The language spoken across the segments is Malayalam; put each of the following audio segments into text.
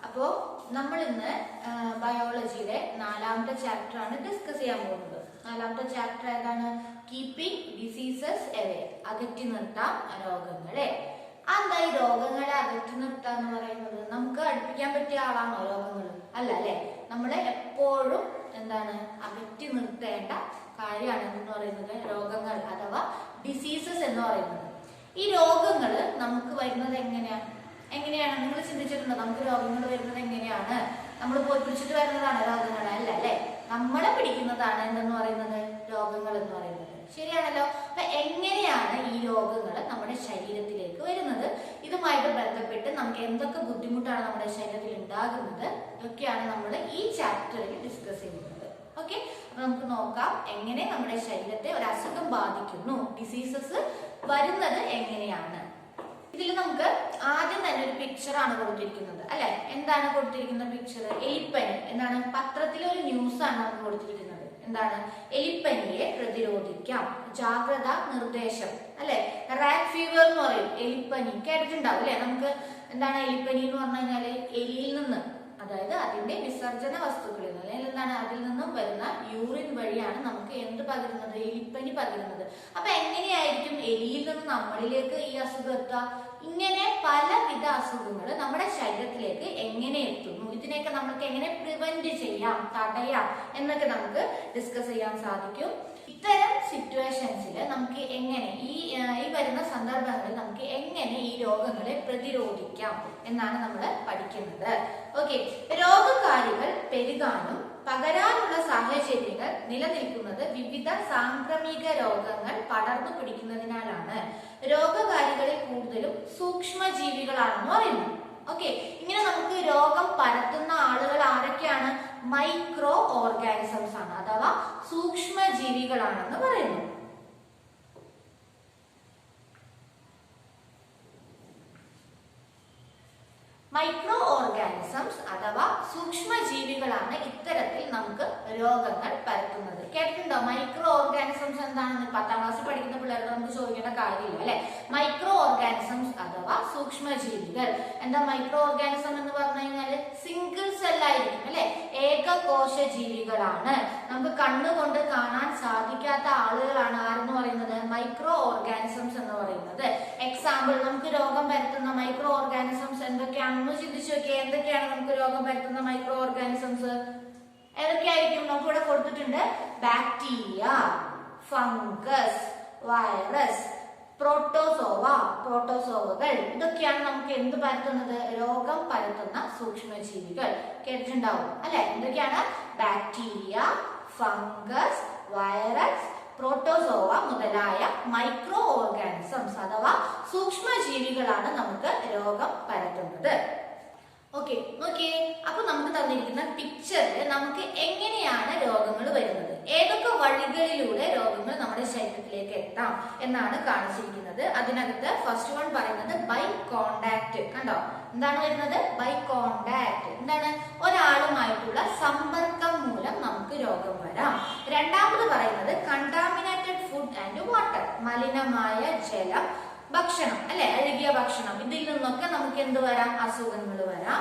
അപ്പോൾ നമ്മൾ ഇന്ന് ബയോളജിയിലെ 4ാമത്തെ ചാപ്റ്റർ ആണ് ഡിസ്കസ് ചെയ്യാൻ പോകുന്നത്. 4ാമത്തെ ചാപ്റ്റർ ഏതാണ്? കീപ്പിംഗ് ഡിസീസസ് എവേ, അകറ്റി നിർത്താം രോഗങ്ങളെ. എന്താ ഈ രോഗങ്ങളെ അകറ്റി നിർത്താൻ എന്ന് പറയുന്നത്? നമുക്ക് അടുപ്പിക്കാൻ പറ്റിയ ആളാണോ രോഗങ്ങൾ? അല്ല അല്ലെ. നമ്മളെ എപ്പോഴും എന്താണ് അകറ്റി നിർത്തേണ്ട കാര്യമാണ് എന്ന് പറയുന്നത് രോഗങ്ങൾ അഥവാ ഡിസീസസ് എന്ന് പറയുന്നത്. ഈ രോഗങ്ങൾ നമുക്ക് വരുന്നത് എങ്ങനെയാണ്? നിങ്ങൾ ചിന്തിച്ചിട്ടുണ്ടോ? നമുക്ക് രോഗങ്ങൾ വരുന്നത് എങ്ങനെയാണ്? നമ്മൾ പോയി പിടിച്ചിട്ട് വരുന്നതാണ് രോഗങ്ങൾ? അല്ല അല്ലെ, നമ്മളെ പിടിക്കുന്നതാണ് എന്തെന്ന് പറയുന്നത് രോഗങ്ങൾ എന്ന് പറയുന്നത്. ശരിയാണല്ലോ. അപ്പൊ എങ്ങനെയാണ് ഈ രോഗങ്ങൾ നമ്മുടെ ശരീരത്തിലേക്ക് വരുന്നത്? ഇതുമായിട്ട് ബന്ധപ്പെട്ട് നമുക്ക് എന്തൊക്കെ ബുദ്ധിമുട്ടാണ് നമ്മുടെ ശരീരത്തിൽ ഉണ്ടാകുന്നത് ഇതൊക്കെയാണ് നമ്മൾ ഈ ചാപ്റ്ററിൽ ഡിസ്കസ് ചെയ്യുന്നത്. ഓക്കെ, അപ്പൊ നമുക്ക് നോക്കാം എങ്ങനെ നമ്മുടെ ശരീരത്തെ ഒരു അസുഖം ബാധിക്കുന്നു, ഡിസീസസ് വരുന്നത് എങ്ങനെയാണ്. ഇതിൽ നമുക്ക് ആദ്യം തന്നെ ഒരു പിക്ചർ ആണ് കൊടുത്തിരിക്കുന്നത് അല്ലെ. എന്താണ് കൊടുത്തിരിക്കുന്ന പിക്ചർ? എലിപ്പനി. എന്താണ്? പത്രത്തിലെ ഒരു ന്യൂസ് ആണ് നമുക്ക് കൊടുത്തിരിക്കുന്നത്. എന്താണ്? എലിപ്പനിയെ പ്രതിരോധിക്കാം, ജാഗ്രത നിർദ്ദേശം അല്ലെ. റാറ്റ് ഫീവർ എന്ന് പറയും എലിപ്പനി, കേട്ടിട്ടുണ്ടാവും അല്ലെ. നമുക്ക് എന്താണ് എലിപ്പനി എന്ന് പറഞ്ഞു കഴിഞ്ഞാല് എലിയിൽ നിന്ന്, അതായത് അതിന്റെ വിസർജന വസ്തുക്കളിൽ നിന്ന്, അല്ലെങ്കിൽ എന്താണ് അതിൽ നിന്നും വരുന്ന യൂറിൻ വഴിയാണ് നമുക്ക് എന്ത് പകരുന്നത്? എലിപ്പനി പകരുന്നത്. അപ്പൊ എങ്ങനെയായിരിക്കും എലിയിൽ നിന്ന് നമ്മളിലേക്ക് ഈ അസുഖം എത്തുക? ഇങ്ങനെ പലവിധ അസുഖങ്ങൾ നമ്മുടെ ശരീരത്തിലേക്ക് എങ്ങനെ എത്തുന്നു, ഇതിനെയൊക്കെ നമുക്ക് എങ്ങനെ പ്രിവെന്റ് ചെയ്യാം, തടയാം എന്നൊക്കെ നമുക്ക് ഡിസ്കസ് ചെയ്യാൻ സാധിക്കും. ഇത്തരം സിറ്റുവേഷൻസിൽ നമുക്ക് എങ്ങനെ ഈ വരുന്ന സന്ദർഭങ്ങളിൽ നമുക്ക് എങ്ങനെ ഈ രോഗങ്ങളെ പ്രതിരോധിക്കാം എന്നാണ് നമ്മൾ പഠിക്കുന്നത്. ഓക്കെ, രോഗകാരികൾ പെരുകാനും പകരാനുള്ള സാഹചര്യങ്ങൾ നിലനിൽക്കുന്നത് വിവിധ സാംക്രമിക രോഗങ്ങൾ പടർന്നു പിടിക്കുന്നതിനാലാണ്. രോഗകാരികളിൽ കൂടുതലും സൂക്ഷ്മജീവികളാണെന്ന് പറയുന്നു. ഓക്കെ, ഇങ്ങനെ നമുക്ക് രോഗം പരത്തുന്ന ആളുകൾ ആരൊക്കെയാണ്? മൈക്രോ ഓർഗാനിസംസ് ആണ്, അഥവാ സൂക്ഷ്മജീവികളാണെന്ന് പറയുന്നു. മൈക്രോ ഓർഗാനിസംസ് അഥവാ സൂക്ഷ്മജീവികളാണ് ഇത്തരത്തിൽ നമുക്ക് രോഗങ്ങൾ പരത്തുന്നത്. കേട്ടിട്ടുണ്ടോ? മൈക്രോ ഓർഗാനിസംസ് എന്താണെന്ന് 10ാം ക്ലാസ്സിൽ പഠിക്കുന്ന പിള്ളേർക്ക് നമുക്ക് ചോദിക്കേണ്ട കാര്യമില്ല അല്ലെ. മൈക്രോ ഓർഗാനിസംസ് അഥവാ സൂക്ഷ്മജീവികൾ. എന്താ മൈക്രോ ഓർഗാനിസം എന്ന് പറഞ്ഞു കഴിഞ്ഞാൽ സിംഗിൾ സെൽ ആയിരിക്കും അല്ലെ, ഏകകോശ ജീവികളാണ്. നമുക്ക് കണ്ണുകൊണ്ട് കാണാൻ സാധിക്കാത്ത ആളുകളാണ് ആരെന്ന് പറയുന്നത്? മൈക്രോ ഓർഗാനിസംസ് എന്ന് പറയുന്നത്. എക്സാമ്പിൾ, നമുക്ക് രോഗം പരത്തുന്ന മൈക്രോ ഓർഗാനിസംസ് എന്തൊക്കെയാണെന്ന് ചിന്തിച്ചു നോക്കിയേ. എന്തൊക്കെയാണ് നമുക്ക് രോഗം പരത്തുന്ന മൈക്രോ ഓർഗാനിസംസ്? ഏതൊക്കെയായിരിക്കും? നമുക്കിവിടെ കൊടുത്തിട്ടുണ്ട്. ബാക്ടീരിയ, ഫംഗസ്, വൈറസ്, പ്രോട്ടോസോവകൾ. ഇതൊക്കെയാണ് നമുക്ക് എന്ത് പരത്തുന്നത്? രോഗം പരത്തുന്ന സൂക്ഷ്മജീവികൾ. കേട്ടിട്ടുണ്ടാവും അല്ലെ. എന്തൊക്കെയാണ്? ബാക്ടീരിയ, ഫംഗസ്, വൈറസ്, പ്രോട്ടോസോവ മുതലായ മൈക്രോ ഓർഗാനിസംസ് അഥവാ സൂക്ഷ്മജീവികളാണ് നമുക്ക് രോഗം പരത്തുന്നത്. ഓക്കെ, നോക്കിയേ. അപ്പൊ നമുക്ക് തന്നിരിക്കുന്ന പിക്ചറിൽ നമുക്ക് എങ്ങനെയാണ് രോഗങ്ങൾ വരുന്നത്, ഏതൊക്കെ വഴികളിലൂടെ രോഗങ്ങൾ നമ്മുടെ ശരീരത്തിലേക്ക് എത്താം എന്നാണ് കാണിച്ചിരിക്കുന്നത്. അതിനകത്ത് ഫസ്റ്റ് വൺ പറയുന്നത് ബൈ കോണ്ടാക്ട്. കണ്ടോ? എന്താണ് വരുന്നത്? By contact. എന്താണ്? ഒരാളുമായിട്ടുള്ള സമ്പർക്കം മൂലം നമുക്ക് രോഗം വരാം. രണ്ടാമത് പറയുന്നത് കണ്ടാമിനേറ്റഡ് ഫുഡ് ആൻഡ് വാട്ടർ. മലിനമായ ജലം, ഭക്ഷണം അല്ലെ, അഴുകിയ ഭക്ഷണം, ഇതിൽ നിന്നൊക്കെ നമുക്ക് എന്ത് വരാം? അസുഖങ്ങൾ വരാം.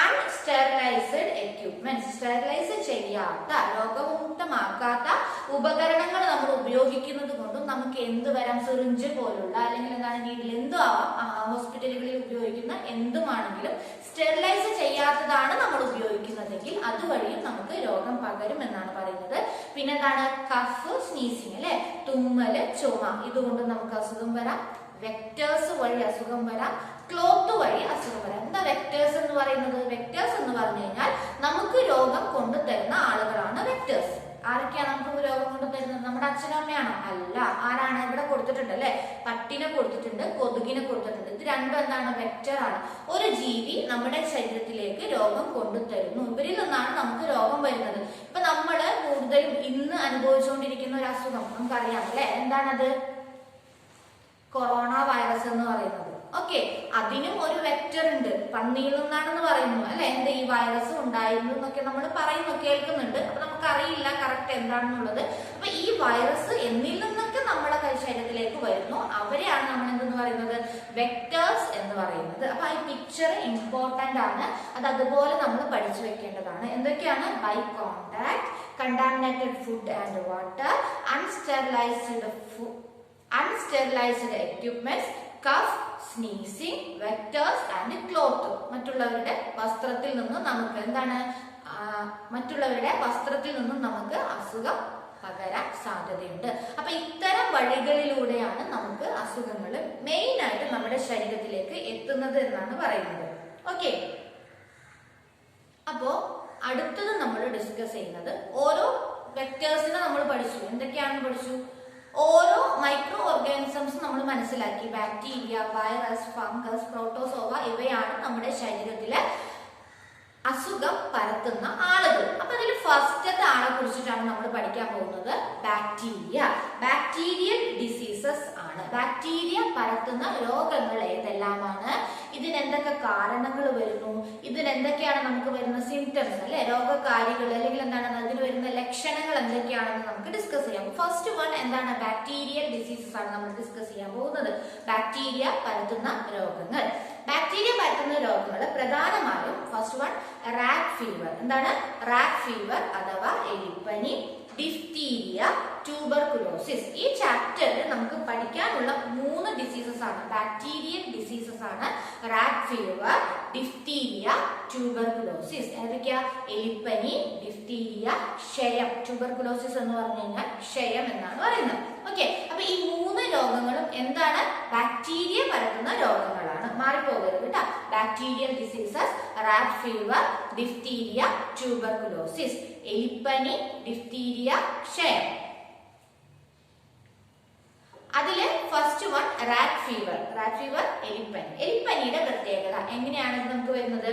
Unsterilised equipments. സ്റ്റെറിലൈസ് ചെയ്യാത്ത, രോഗമുക്തമാക്കാത്ത ഉപകരണങ്ങൾ നമ്മൾ ഉപയോഗിക്കുന്നത് കൊണ്ടും നമുക്ക് എന്ത് വരാം? സിറിഞ്ച് പോലുള്ള അല്ലെങ്കിൽ എന്താണ് നീഡിൽ, എന്തും ആവാം. ഹോസ്പിറ്റലുകളിൽ ഉപയോഗിക്കുന്ന എന്തുമാണെങ്കിലും സ്റ്റെറിലൈസ് ചെയ്യാത്തതാണ് നമ്മൾ ഉപയോഗിക്കുന്നതെങ്കിൽ അതുവഴിയും നമുക്ക് രോഗം പകരും എന്നാണ് പറയുന്നത്. പിന്നെ എന്താണ്? കഫ്, സ്നീസിങ് അല്ലെ, തുമ്മല്, ചുമ, ഇതുകൊണ്ട് നമുക്ക് അസുഖം വരാം. വെക്ടേഴ്സ് വഴി അസുഖം വരാം. ക്ലോത്ത് വഴി അസുഖം വരാം. എന്താ വെക്ടേഴ്സ് എന്ന് പറയുന്നത്? വെക്ടേഴ്സ് എന്ന് പറഞ്ഞു കഴിഞ്ഞാൽ നമുക്ക് രോഗം കൊണ്ടുതരുന്ന ആളുകളാണ് വെക്ടേഴ്സ്. ആരൊക്കെയാണ് നമുക്ക് രോഗം കൊണ്ടുതരുന്നത്? നമ്മുടെ അച്ഛനും അമ്മയാണോ? അല്ല. ആരാണ്? ഇവിടെ കൊടുത്തിട്ടുണ്ട് അല്ലെ. പട്ടിനെ കൊടുത്തിട്ടുണ്ട്, കൊതുകിനെ കൊടുത്തിട്ടുണ്ട്. ഇത് രണ്ടും എന്താണ്? വെക്ടർ ആണ്. ഒരു ജീവി നമ്മുടെ ശരീരത്തിലേക്ക് രോഗം കൊണ്ടുതരുന്നു. ഇവരിൽ നിന്നാണ് നമുക്ക് രോഗം വരുന്നത്. ഇപ്പൊ നമ്മള് കൂടുതലും ഇന്ന് അനുഭവിച്ചുകൊണ്ടിരിക്കുന്ന ഒരു അസുഖം നമുക്കറിയാം അല്ലെ. എന്താണത്? കൊറോണ വൈറസ് എന്ന് പറയുന്നത് ഓക്കെ, അതിനും ഒരു വെക്ടർ ഉണ്ട്. പന്നിയിൽ നിന്നാണെന്ന് പറയുന്നു അല്ലെ, എന്താ ഈ വൈറസ് ഉണ്ടായിരുന്നു എന്നൊക്കെ നമ്മൾ പറയുന്നു, കേൾക്കുന്നുണ്ട്. അപ്പൊ നമുക്കറിയില്ല കറക്റ്റ് എന്താണെന്നുള്ളത്. അപ്പൊ ഈ വൈറസ് എന്നിൽ നിന്നൊക്കെ നമ്മുടെ ശരീരത്തിലേക്ക് വരുന്നു, അവരെയാണ് നമ്മൾ എന്തെന്ന് പറയുന്നത്, വെക്ടേഴ്സ് എന്ന് പറയുന്നത്. അപ്പൊ ഈ പിക്ചർ ഇമ്പോർട്ടന്റ് ആണ്, അത് അതുപോലെ നമ്മൾ പഠിച്ചു വെക്കേണ്ടതാണ്. എന്തൊക്കെയാണ്? By contact, contaminated food and water, unsterilized equipments, cough, sneezing, vectors and cloth. മറ്റുള്ളവരുടെ വസ്ത്രത്തിൽ നിന്ന് നമുക്ക് എന്താണ്, മറ്റുള്ളവരുടെ വസ്ത്രത്തിൽ നിന്നും നമുക്ക് അസുഖം പകരാൻ സാധ്യതയുണ്ട്. അപ്പൊ ഇത്തരം വഴികളിലൂടെയാണ് നമുക്ക് അസുഖങ്ങൾ മെയിൻ ആയിട്ട് നമ്മുടെ ശരീരത്തിലേക്ക് എത്തുന്നത് എന്നാണ് പറയുന്നത്. ഓക്കെ, അപ്പോ അടുത്തത് നമ്മൾ ഡിസ്കസ് ചെയ്യുന്നത് ഓരോ വെക്ടേഴ്സിനെ നമ്മൾ പഠിച്ചു. എന്തൊക്കെയാണെന്ന് പഠിച്ചു? ഓരോ മൈക്രോ ഓർഗാനിസംസ് നമ്മൾ മനസ്സിലാക്കി. ബാക്ടീരിയ, വൈറസ്, ഫംഗസ്, പ്രോട്ടോസോവ ഇവയാണ് നമ്മുടെ ശരീരത്തിലെ അസുഖം പരത്തുന്ന ആളുകൾ. അപ്പൊ അതിൽ ഫസ്റ്റത്തെ ആളെ കുറിച്ചിട്ടാണ് നമ്മൾ പഠിക്കാൻ പോകുന്നത്, ബാക്ടീരിയ. ബാക്ടീരിയൽ ഡിസീസസ് ആണ്. ബാക്ടീരിയ പരത്തുന്ന രോഗങ്ങൾ ഏതെല്ലാമാണ്, ഇതിന് എന്തൊക്കെ കാരണങ്ങൾ വരുന്നു, ഇതിന് എന്തൊക്കെയാണ് നമുക്ക് വരുന്ന സിംറ്റംസ് അല്ലെ, രോഗകാരികൾ അല്ലെങ്കിൽ എന്താണ് അതിന് വരുന്ന ലക്ഷണങ്ങൾ എന്തൊക്കെയാണെന്ന് നമുക്ക് ഡിസ്കസ് ചെയ്യാം. ഫസ്റ്റ് വൺ എന്താണ്, ബാക്ടീരിയൽ ഡിസീസസ് ആണ് നമ്മൾ ഡിസ്കസ് ചെയ്യാൻ പോകുന്നത്. ബാക്ടീരിയ പരത്തുന്ന രോഗങ്ങൾ. ബാക്ടീരിയ പരത്തുന്ന രോഗങ്ങൾ പ്രധാനമായും ഫസ്റ്റ് വൺ റാറ്റ് ഫീവർ. എന്താണ് റാറ്റ് ഫീവർ അഥവാ എലിപ്പനി, ഡിഫ്തീരിയ, ട്യൂബർകുലോസിസ്. ഈ ചാപ്റ്ററിൽ നമുക്ക് പഠിക്കാനുള്ള 3 ഡിസീസസ് ആണ്, ബാക്ടീരിയൽ ഡിസീസസ് ആണ്. Rat fever, diphtheria, tuberculosis. ഏതൊക്കെയാ? എലിപ്പനി, ഡിഫ്തീരിയ, ക്ഷയം. ട്യൂബർകുലോസിസ് എന്ന് പറഞ്ഞു കഴിഞ്ഞാൽ ക്ഷയം എന്നാണ് പറയുന്നത്. ഓക്കെ, അപ്പൊ ഈ 3 രോഗങ്ങളും എന്താണ്, ബാക്ടീരിയ പരത്തുന്ന രോഗങ്ങളാണ്. മാറിപ്പോകരുത് കേട്ടോ. Bacterial diseases, rat fever, diphtheria, tuberculosis. എലിപ്പനി, ഡിഫ്തീരിയ, ക്ഷയം. അതില് first one rat fever. Rat fever, എലിപ്പനി. എലിപ്പനിയുടെ പ്രത്യേകത എങ്ങനെയാണ് നമുക്ക് വരുന്നത്?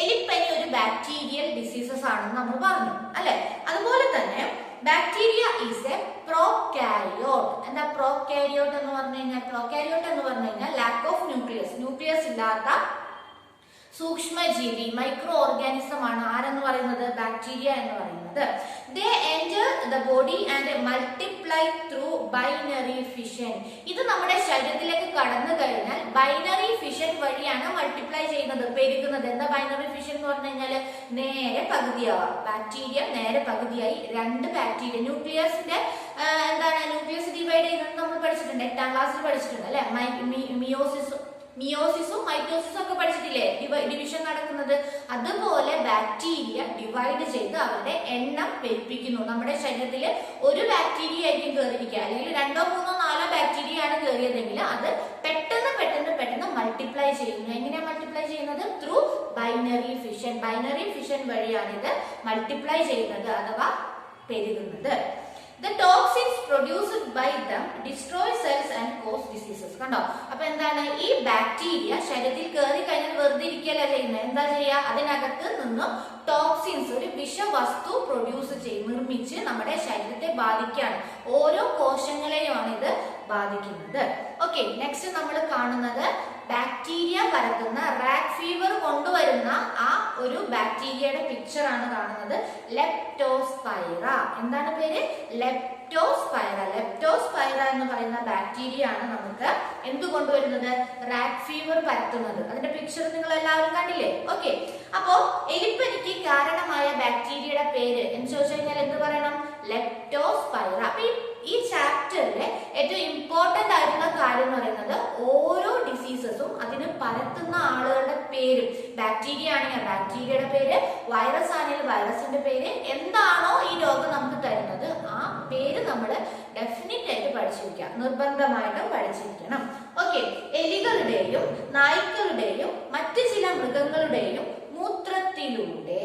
എലിപ്പനി ഒരു ബാക്ടീരിയൽ ഡിസീസസ് ആണെന്ന് നമ്മൾ പറഞ്ഞു അല്ലെ. അതുപോലെ തന്നെ ബാക്ടീരിയ ഈസ് എ പ്രോകാരിയോട്ട്. എന്താ പ്രോകാരിയോട്ട് എന്ന് പറഞ്ഞു കഴിഞ്ഞാൽ? പ്രോകാരിയോട്ട് എന്ന് പറഞ്ഞു കഴിഞ്ഞാൽ ലാക്ക് ഓഫ് ന്യൂക്ലിയസ്, ന്യൂക്ലിയസ് ഇല്ലാത്ത സൂക്ഷ്മജീവി, മൈക്രോ ഓർഗാനിസം ആണ് ആരെന്ന് പറയുന്നത്? ബാക്ടീരിയ എന്ന് പറയുന്നത്. They enter the body and multiply through binary fission. ഇത് നമ്മുടെ ശരീരത്തിലേക്ക് കടന്നു കഴിഞ്ഞാൽ ബൈനറി ഫിഷൻ വഴിയാണ് മൾട്ടിപ്ലൈ ചെയ്യുന്നത്, പെരുകുന്നത്. എന്താ ബൈനറി ഫിഷൻ എന്ന് പറഞ്ഞു കഴിഞ്ഞാൽ? നേരെ പകുതിയാവാം. ബാക്ടീരിയ നേരെ പകുതിയായി 2 ബാക്ടീരിയ, ന്യൂക്ലിയസിന്റെ എന്താണ് ന്യൂക്ലിയസ് ഡിവൈഡ് ചെയ്യുന്നത് നമ്മൾ പഠിച്ചിട്ടുണ്ട്, 8ാം ക്ലാസ്സിൽ പഠിച്ചിട്ടുണ്ട് അല്ലെ. മിയോസിസും മൈറ്റോസിസും ഒക്കെ പഠിച്ചിട്ടില്ലേ, ഡിവിഷൻ നടക്കുന്നത്. അതുപോലെ ബാക്ടീരിയ ഡിവൈഡ് ചെയ്ത് അവരുടെ എണ്ണം പെരുപ്പിക്കുന്നു. നമ്മുടെ ശരീരത്തിൽ ഒരു ബാക്ടീരിയ ആയിരിക്കും കയറിയിരിക്കുക, അല്ലെങ്കിൽ 2, 3, 4 ബാക്ടീരിയ ആണ് കയറിയതെങ്കിൽ അത് പെട്ടെന്ന് മൾട്ടിപ്ലൈ ചെയ്യുന്നു. എങ്ങനെയാണ് മൾട്ടിപ്ലൈ ചെയ്യുന്നത്? Through binary fission. Binary fission വഴിയാണ് ഇത് മൾട്ടിപ്ലൈ ചെയ്യുന്നത് അഥവാ പെരുകുന്നത്. The toxins produced by them destroy cells and cause diseases. കണ്ടോ? അപ്പൊ എന്താണ്, ഈ ബാക്ടീരിയ ശരീരത്തിൽ കയറി കഴിഞ്ഞാൽ വെറുതെ ഇരിക്കല്ല ചെയ്യുന്നത്. എന്താ ചെയ്യുക? അതിനകത്ത് നിന്നും ടോക്സിൻസ്, ഒരു വിഷവസ്തു പ്രൊഡ്യൂസ് ചെയ്ത് നിർമ്മിച്ച് നമ്മുടെ ശരീരത്തെ ബാധിക്കുകയാണ്. ഓരോ കോശങ്ങളെയുമാണ് ഇത് ബാധിക്കുന്നത്. ഓക്കെ, നെക്സ്റ്റ് നമ്മൾ കാണുന്നത് ബാക്ടീരിയ പരത്തുന്ന റാറ്റ് ഫീവർ കൊണ്ടുവരുന്ന ആ ഒരു ബാക്ടീരിയയുടെ പിക്ചർ ആണ് കാണുന്നത്. ലെപ്റ്റോസ്പൈറ. എന്താണ് പേര്? ലെപ്റ്റോസ്പൈറ. ലെപ്റ്റോസ്പൈറ എന്ന് പറയുന്ന ബാക്ടീരിയ ആണ് നമുക്ക് എന്ത് കൊണ്ടുവരുന്നത്? റാറ്റ് ഫീവർ പരത്തുന്നത്. അതിന്റെ പിക്ചർ നിങ്ങൾ എല്ലാവരും കണ്ടില്ലേ? ഓക്കെ, അപ്പോ എലിപ്പനിക്ക് കാരണമായ ബാക്ടീരിയയുടെ പേര് എന്ന് ചോദിച്ചു കഴിഞ്ഞാൽ എന്ത് പറയണം? ലെപ്റ്റോസ്പൈറ. അപ്പൊ ഈ ചാപ്റ്ററിലെ ഏറ്റവും ഇമ്പോർട്ടന്റ് ആയിട്ടുള്ള കാര്യം എന്ന് പറയുന്നത് ഓരോ ഡിസീസസും അതിന് പരത്തുന്ന ആളുകളുടെ പേരും. ബാക്ടീരിയ ആണെങ്കിൽ ബാക്ടീരിയയുടെ പേര്, വൈറസ് ആണെങ്കിൽ വൈറസിന്റെ പേര്, എന്താണോ ഈ രോഗം നമുക്ക് തരുന്നത് ആ പേര് നമ്മൾ ഡെഫിനറ്റ് ആയിട്ട് പഠിച്ചിരിക്കുക, നിർബന്ധമായിട്ടും പഠിച്ചിരിക്കണം. ഓക്കെ, എലികളുടെയും നായ്ക്കളുടെയും മറ്റു ചില മൃഗങ്ങളുടെയും മൂത്രത്തിലൂടെ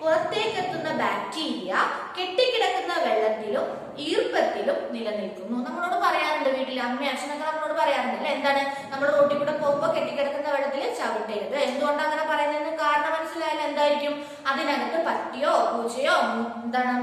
പുറത്തേക്കെത്തുന്ന ബാക്ടീരിയ കെട്ടിക്കിടക്കുന്ന വെള്ളത്തിലും ഈർപ്പത്തിലും നിലനിൽക്കുന്നു. നമ്മളോട് പറയാറുണ്ട്, വീട്ടിൽ അമ്മ അച്ഛനൊക്കെ നമ്മളോട് പറയാറുണ്ട് അല്ലെ, എന്താണ്, നമ്മൾ റോട്ടിൽ കൂടെ പോകുമ്പോൾ കെട്ടിക്കിടക്കുന്ന വെള്ളത്തിൽ ചവിട്ടരുത്. എന്തുകൊണ്ട് അങ്ങനെ പറയുന്നതിന് കാരണം മനസ്സിലായാലും എന്തായിരിക്കും? അതിനകത്ത് പട്ടിയോ പൂച്ചയോ എന്താണ്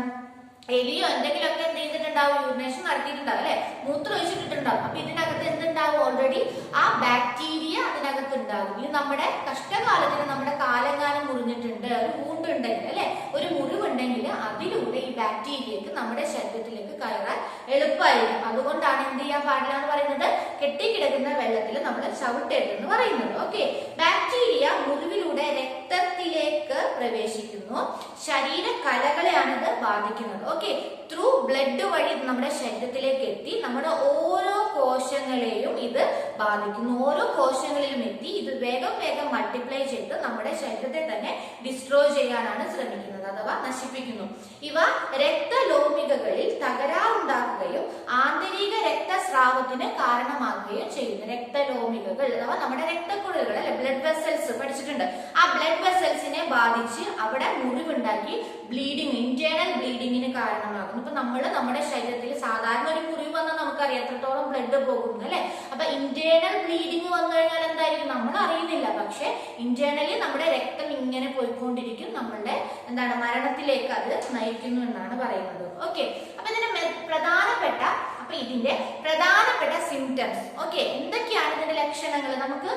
എലിയോ എന്തെങ്കിലുമൊക്കെ എന്ത് ചെയ്തിട്ടുണ്ട്? എന്താവും, യൂറിനേഷൻ നടത്തിയിട്ടുണ്ടാവും അല്ലെ, മൂത്രം ഒഴിച്ചിട്ടുണ്ടാവും. അപ്പൊ ഇതിനകത്ത് എന്തുണ്ടാവും, ഓൾറെഡി ആ ബാക്ടീരിയ അതിനകത്ത് ഉണ്ടാകും. ഇനി നമ്മുടെ കഷ്ടകാലത്തിന് നമ്മുടെ കാലങ്കാലം മുറിഞ്ഞിട്ടുണ്ട്, ഒരു വൂണ്ടുണ്ടെങ്കിൽ അല്ലെ, ഒരു മുറിവുണ്ടെങ്കിൽ അതിലൂടെ ഈ ബാക്ടീരിയക്ക് നമ്മുടെ ശരീരത്തിലേക്ക് കയറാൻ എളുപ്പമായിരിക്കും. അതുകൊണ്ടാണ് എന്ത് ചെയ്യാൻ പാടില്ല എന്ന് പറയുന്നത്, കെട്ടിക്കിടക്കുന്ന വെള്ളത്തിൽ നമ്മൾ ചവിട്ടരുതെന്ന് പറയുന്നത്. ഓക്കെ, ബാക്ടീരിയ മുറിവിലൂടെ രക്തത്തിലേക്ക് പ്രവേശിക്കുന്നു, ശരീര കലകളെയാണ് ഇത് ബാധിക്കുന്നത്. ഓക്കെ, ത്രൂ ബ്ലഡ് വഴി നമ്മുടെ ശരീരത്തിലേക്ക് എത്തി നമ്മുടെ ഓരോ കോശങ്ങളെയും ഇത് ബാധിക്കുന്നു. ഓരോ കോശങ്ങളിലും എത്തി ഇത് വേഗം വേഗം മൾട്ടിപ്ലൈ ചെയ്ത് നമ്മുടെ ശരീരത്തെ തന്നെ ഡിസ്ട്രോയ് ചെയ്യാനാണ് ശ്രമിക്കുന്നത്, അഥവാ നശിപ്പിക്കുന്നു. ഇവ രക്തലോമികകളിൽ തകരാറുണ്ടാക്കുകയും ആന്തരിക രക്തസ്രാവത്തിന് കാരണമാകുകയും ചെയ്യുന്നു. രക്തലോമികകൾ അഥവാ നമ്മുടെ രക്തക്കുഴലുകൾ അല്ലെ, ബ്ലഡ് വെസൽസ് പഠിച്ചിട്ടുണ്ട്. ആ ബ്ലഡ് വെസൽസിനെ ബാധിച്ച് അവിടെ മുറിവുണ്ടാക്കി ബ്ലീഡിങ്, ഇന്റേണൽ ബ്ലീഡിങ്ങിന് കാരണമാകുന്നു. ഇപ്പൊ നമ്മുടെ ശരീരത്തിൽ സാധാരണ ഒരു മുറിവ് വന്നാൽ നമുക്കറിയാം എത്രത്തോളം ബ്ലഡ് പോകുന്നു അല്ലെ. അപ്പൊ ഇന്റേണൽ ബ്ലീഡിങ് വന്നു കഴിഞ്ഞാൽ എന്തായിരിക്കും, നമ്മൾ അറിയുന്നില്ല. പക്ഷെ ഇന്റേണലി നമ്മുടെ രക്തം ഇങ്ങനെ പോയിക്കൊണ്ടിരിക്കും, നമ്മളുടെ എന്താണ് മരണത്തിലേക്ക് അത് നയിക്കുന്നു എന്നാണ് പറയുന്നത്. ഓക്കെ, അപ്പൊ ഇതിന്റെ പ്രധാനപ്പെട്ട സിംറ്റംസ്. ഓക്കെ, എന്തൊക്കെയാണ് ഇതിന്റെ ലക്ഷണങ്ങൾ? നമുക്ക്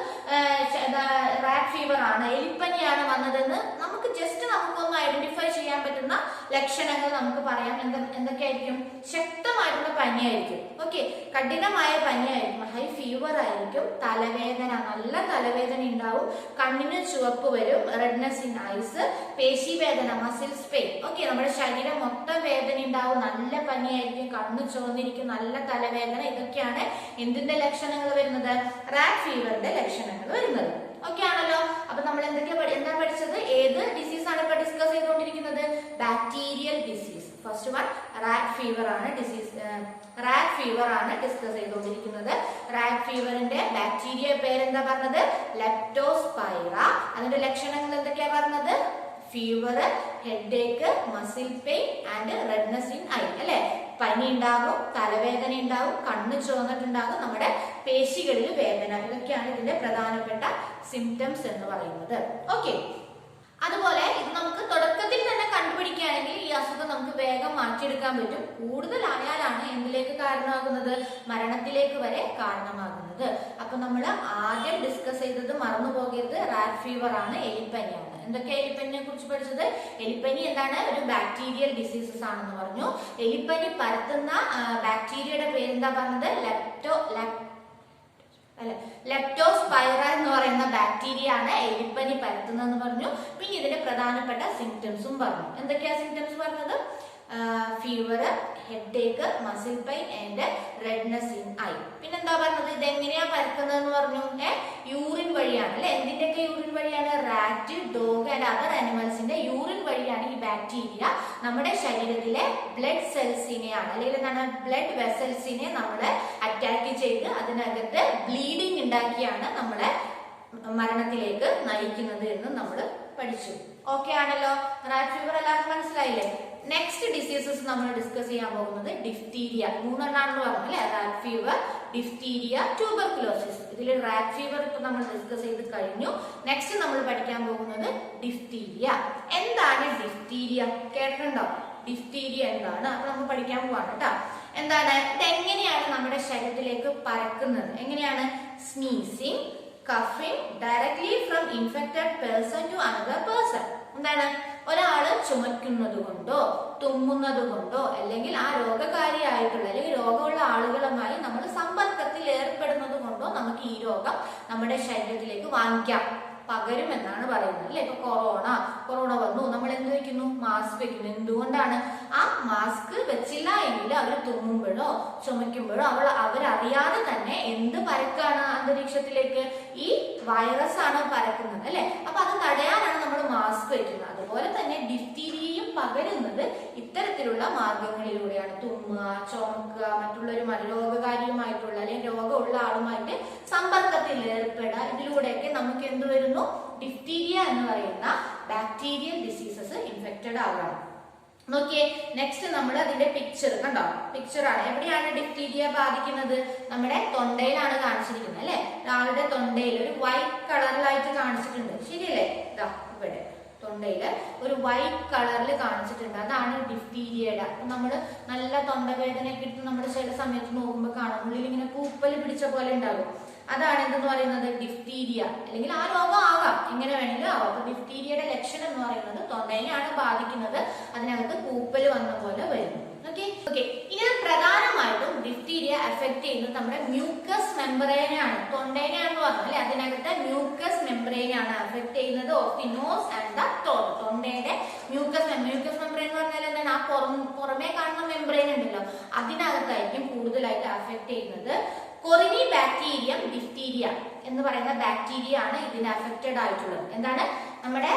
റാറ്റ് ഫീവർ ആണ്, എലിപ്പനിയാണ് വന്നതെന്ന് നമുക്ക് ജസ്റ്റ് നമുക്കൊന്ന് ഐഡന്റിഫൈ ചെയ്യാൻ പറ്റുന്ന ലക്ഷണങ്ങൾ നമുക്ക് പറയാം. എന്തൊക്കെയായിരിക്കും? ശക്തമായിട്ടുള്ള പനിയായിരിക്കും. ഓക്കെ, കഠിനമായ പനിയായിരിക്കും, ഹൈ ഫീവർ ആയിരിക്കും, തലവേദന, നല്ല തലവേദന ഉണ്ടാവും, കണ്ണിന് ചുവപ്പ് വരും, റെഡ്നെസ് ഇൻ ഐസ്, പേശിവേദന, മസിൽസ് പെയിൻ. ഓക്കെ, നമ്മുടെ ശരീരം മൊത്തം വേദന ഉണ്ടാവും, നല്ല പനിയായിരിക്കും, കണ്ണ് ചുവന്നിരിക്കും, നല്ല തലവേദന. ഇതൊക്കെയാണ് എന്തിന്റെ ലക്ഷണങ്ങൾ വരുന്നത്? റാറ്റ് ഫീവറിന്റെ ലക്ഷണങ്ങൾ വരുന്നത്. ഓക്കെ ആണല്ലോ. അപ്പൊ നമ്മൾ എന്താ പഠിച്ചത്? ഏത് ഡിസീസ് ആണ് ഇപ്പൊ ഡിസ്കസ് ചെയ്തുകൊണ്ടിരിക്കുന്നത്? Bacterial disease. First one rat fever ആണ് ഡിസ്കസ് ചെയ്തുകൊണ്ടിരിക്കുന്നത്. റാറ്റ് ഫീവറിന്റെ ബാക്ടീരിയ പേരെന്താ പറഞ്ഞത്? ലെപ്റ്റോസ്പൈറ. അതിന്റെ ലക്ഷണങ്ങൾ എന്തൊക്കെയാ പറഞ്ഞത്? Fever, headache, muscle pain and redness in I അല്ലെ. പനി ഉണ്ടാകും, തലവേദന ഉണ്ടാകും, കണ്ണ് ചുവന്നിട്ടുണ്ടാകും, നമ്മുടെ പേശികളിൽ വേദന. ഇതൊക്കെയാണ് ഇതിന്റെ പ്രധാനപ്പെട്ട സിംറ്റംസ് എന്ന് പറയുന്നത്. ഓക്കെ, അതുപോലെ ഇത് നമുക്ക് തുടക്കത്തിൽ തന്നെ കണ്ടുപിടിക്കുകയാണെങ്കിൽ ഈ അസുഖം നമുക്ക് വേഗം മാറ്റിയെടുക്കാൻ പറ്റും. കൂടുതലായാലാണ് എന്തിലേക്ക് കാരണമാകുന്നത്? മരണത്തിലേക്ക് വരെ കാരണമാകുന്നത്. അപ്പൊ നമ്മൾ ആദ്യം ഡിസ്കസ് ചെയ്തത് മറന്നു പോകരുത്, റാറ്റ് ഫീവർ ആണ്, എലിപ്പനിയാണ്. എന്തൊക്കെ എലിപ്പനിയെ കുറിച്ച് പഠിച്ചത്? എലിപ്പനി എന്താണ്? ഒരു ബാക്ടീരിയൽ ഡിസീസസ് ആണെന്ന് പറഞ്ഞു. എലിപ്പനി പരത്തുന്ന ബാക്ടീരിയയുടെ പേരെന്താ പറഞ്ഞത്? ലെപ്റ്റോസ്പൈറ എന്ന് പറയുന്ന ബാക്ടീരിയ ആണ് എലിപ്പനി പരത്തുന്നതെന്ന് പറഞ്ഞു. പിന്നെ ഇതിന്റെ പ്രധാനപ്പെട്ട സിംറ്റംസും പറഞ്ഞു. എന്തൊക്കെയാ സിംറ്റംസ് പറഞ്ഞത്? Fever, headache, muscle pain and redness in eye. പിന്നെന്താ പറഞ്ഞത്? ഇതെങ്ങനെയാ പരക്കുന്നതെന്ന് പറഞ്ഞു? യൂറിൻ വഴിയാണ് അല്ലെ. എന്തിന്റെയൊക്കെ യൂറിൻ വഴിയാണ്? റാറ്റ്, ഡോഗ് ആൻഡ് അതർ ആനിമൽസിന്റെ യൂറിൻ വഴിയാണ് ഈ ബാക്ടീരിയ നമ്മുടെ ശരീരത്തിലെ ബ്ലഡ് സെൽസിനെയാണ് അല്ലെങ്കിൽ എന്താണ് ബ്ലഡ് വെസൽസിനെ നമ്മളെ അറ്റാക്ക് ചെയ്ത് അതിനകത്ത് ബ്ലീഡിങ് ഉണ്ടാക്കിയാണ് നമ്മളെ മരണത്തിലേക്ക് നയിക്കുന്നത് എന്ന് നമ്മൾ പഠിച്ചു. ഓക്കെ ആണല്ലോ. റാറ്റ് ഫീവർ എല്ലാവർക്കും മനസ്സിലായില്ലേ? നെക്സ്റ്റ് ഡിസീസസ് നമ്മൾ ഡിസ്കസ് ചെയ്യാൻ പോകുന്നത് ഡിഫ്തീരിയ. 3 എണ്ണാണെന്ന് പറഞ്ഞു അല്ലെ. Rat fever, diphtheria, tuberculosis. ഇതിൽ റാറ്റ് ഫീവർ ഇപ്പൊ നമ്മൾ ഡിസ്കസ് ചെയ്ത് കഴിഞ്ഞു. നെക്സ്റ്റ് നമ്മൾ പഠിക്കാൻ പോകുന്നത് ഡിഫ്തീരിയ. എന്താണ് ഡിഫ്തീരിയ? കേട്ടിട്ടുണ്ടോ? ഡിഫ്തീരിയ എന്താണ്? അപ്പൊ നമ്മൾ പഠിക്കാൻ പോവാണ് കേട്ടോ. എന്താണ്? ഇതെങ്ങനെയാണ് നമ്മുടെ ശരീരത്തിലേക്ക് പരക്കുന്നത്? എങ്ങനെയാണ്? സ്നീസിങ്, കഫിങ് directly from infected person to another person. എന്താണ്? ഒരാള് ചുമക്കുന്നത് കൊണ്ടോ തുമ്മുന്നത് കൊണ്ടോ അല്ലെങ്കിൽ ആ രോഗകാരിയായിട്ടുള്ള അല്ലെങ്കിൽ രോഗമുള്ള ആളുകളുമായി നമ്മൾ സമ്പർക്കത്തിൽ ഏർപ്പെടുന്നത് കൊണ്ടോ നമുക്ക് ഈ രോഗം നമ്മുടെ ശരീരത്തിലേക്ക് വാങ്ങിക്കാം, പകരും എന്നാണ് പറയുന്നത് അല്ലെ. ഇപ്പൊ കൊറോണ വന്നു, നമ്മൾ എന്ത് വെക്കുന്നു? മാസ്ക് വെക്കുന്നു. എന്തുകൊണ്ടാണ്? ആ മാസ്ക് വെച്ചില്ല എങ്കിൽ അവർ തുമ്മുമ്പോഴോ ചുമയ്ക്കുമ്പോഴോ അവരറിയാതെ തന്നെ എന്ത് പരക്കാണ് അന്തരീക്ഷത്തിലേക്ക്? ഈ വൈറസ് ആണ് പരക്കുന്നത് അല്ലെ. അപ്പൊ അത് തടയാനാണ് നമ്മൾ മാസ്ക് വെക്കുന്നത്. അതുപോലെ തന്നെ ഡിഫ്തീരിയയും പകരുന്നത് ഇത്തരത്തിലുള്ള മാർഗങ്ങളിലൂടെയാണ്. തുമ്മുക, ചുമക്കുക, മറ്റുള്ളൊരു രോഗകാരിയുമായിട്ടുള്ള അല്ലെങ്കിൽ രോഗമുള്ള ആളുമായിട്ട് സമ്പർക്കത്തിൽ ഏർപ്പെടുക, ഇതിലൂടെയൊക്കെ നമുക്ക് എന്ത് വരുന്നു? ഡിഫ്തീരിയ എന്ന് പറയുന്ന ബാക്ടീരിയൽ ഡിസീസസ് ഇൻഫെക്റ്റഡ് ആവാണ്. നോക്കിയേ, നെക്സ്റ്റ് നമ്മൾ അതിന്റെ പിക്ചർ കണ്ടോ? പിക്ചറാണ്. എവിടെയാണ് ഡിഫ്തീരിയ ബാധിക്കുന്നത്? നമ്മുടെ തൊണ്ടയിലാണ് കാണിച്ചിരിക്കുന്നത് അല്ലെ. ഒരാളുടെ തൊണ്ടയിൽ ഒരു വൈറ്റ് കളറിലായിട്ട് കാണിച്ചിട്ടുണ്ട്, ശരിയല്ലേ? ഇതാ ഇവിടെ തൊണ്ടയിൽ ഒരു വൈറ്റ് കളറിൽ കാണിച്ചിട്ടുണ്ട്. അതാണ് ഡിഫ്തീരിയയുടെ. നമ്മൾ നല്ല തൊണ്ടവേദനയൊക്കെ എടുത്ത് നമ്മുടെ ചില സമയത്ത് നോക്കുമ്പോൾ കാണാം ഉള്ളിൽ ഇങ്ങനെ പൂപ്പൽ പിടിച്ച പോലെ ഉണ്ടാകും. അതാണ് എന്തെന്ന് പറയുന്നത് ഡിഫ്തീരിയ. അല്ലെങ്കിൽ ആ രോഗം ആകാം, എങ്ങനെ വേണമെങ്കിലും ആവാം. അപ്പൊ ഡിഫ്തീരിയയുടെ ലക്ഷണം എന്ന് പറയുന്നത് തൊണ്ടേനെയാണ് ബാധിക്കുന്നത്, അതിനകത്ത് പൂപ്പൽ വന്ന പോലെ വരുന്നു. ഓക്കെ. ഇനി പ്രധാനമായിട്ടും ഡിഫ്തീരിയ എഫക്ട് ചെയ്യുന്നത് നമ്മുടെ മ്യൂക്കസ് മെംബ്രെയിനാണ്. തൊണ്ടേനെയാണെന്ന് പറഞ്ഞാൽ അല്ലെ, അതിനകത്ത് മ്യൂക്കസ് മെംബ്രെയിനാണ് എഫക്ട് ചെയ്യുന്നത് of the nose and the throat. തൊണ്ടയുടെ മ്യൂക്കസ് മെംബ്രെയിൻ എന്ന് പറഞ്ഞാൽ എന്താണ്? ആ പുറമേ കാണുന്ന മെംബ്രെയിൻ ഉണ്ടല്ലോ, അതിനകത്തായിരിക്കും കൂടുതലായിട്ട് എഫക്ട് ചെയ്യുന്നത്. കൊറിനി ബാക്ടീരിയം ഡിഫ്തീരിയ എന്ന് പറയുന്ന ബാക്ടീരിയ ആണ് ഇതിന് അഫക്റ്റഡ് ആയിട്ടുള്ളത്. എന്താണ്? നമ്മുടെ